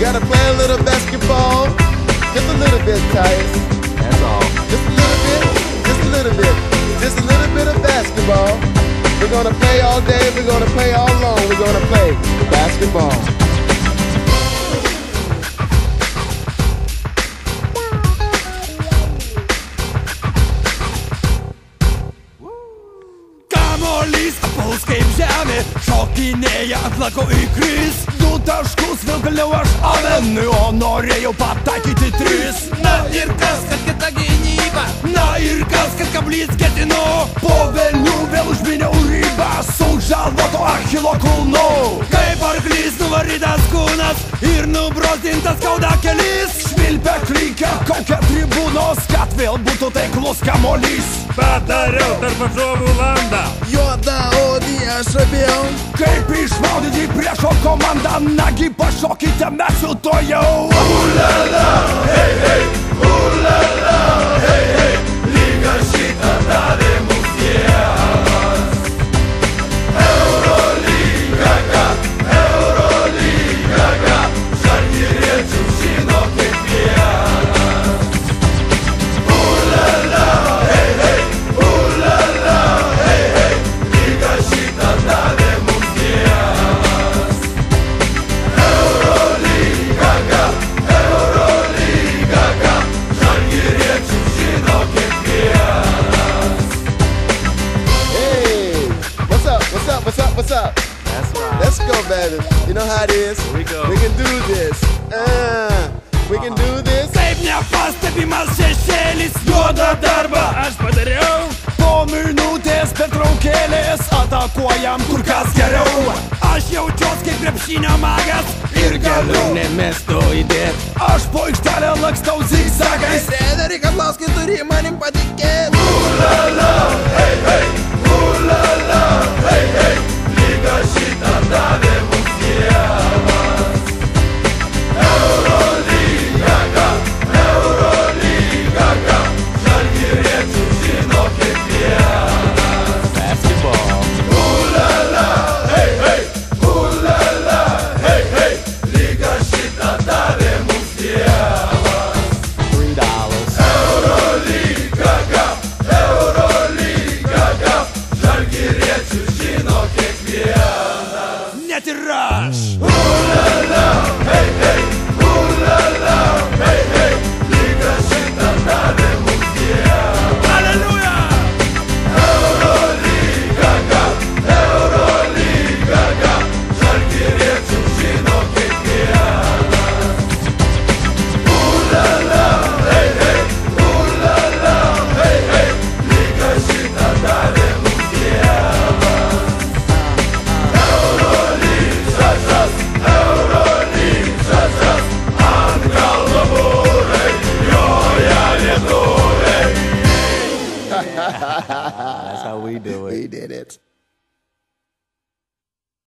Gotta play a little basketball. Just a little bit, Tyus. That's all. Just a little bit. Just a little bit. Just a little bit of basketball. We're gonna play all day. We're gonna play all long. We're gonna play basketball. Kamuolys apolskai žemė šokinėja ant lako į kris. Du taškus vėl galėjau aš Avenui, o norėjau pataikyti 3. Na ir kas, kad kita gynyba. Na ir kas, kad kablys ketinu. Po velnių vėl užminiau ribą su žalvoto Achilo kulnu. Kaip arklys nuvarytas kūnas ir nubrozdintas skauda kelis. Švilpia klykia kaukia tribūnos, kad vėl būtų taiklus kamuolys. Padariau tarp varžovų landą. Juoda odį aš abėjau. Kaip išmaudyti priešo komandą, nagi pašokite mes jau to jau. Ulala, hei, hei, ulala, hei, hei, lyga šitą davė mums Dievas. Eurolyga, Eurolyga, žalgiriečių žino kiekvienas. Ulala, hei, hei, ulala, hei, hei, lyga šitą davė mums Dievas. Eurolyga, žalgiriečių žino kiekvienas. Hey, what's up? What's up? What's up? What's up? That's right. Let's go, baby. You know how it is. Here we go. We can do this. We can do this. Taip nepastebimas šešėlis, juodą darbą aš padariau. Po minutės pertraukėlės atakuojam kur kas geriau. Aš jaučiuos kaip krepšinio magas ir galiu nemesto įdėt. Aš po aikštelę lakstau zigzagais. Treneri Kazlauskai turi manim patikėt. Ulala.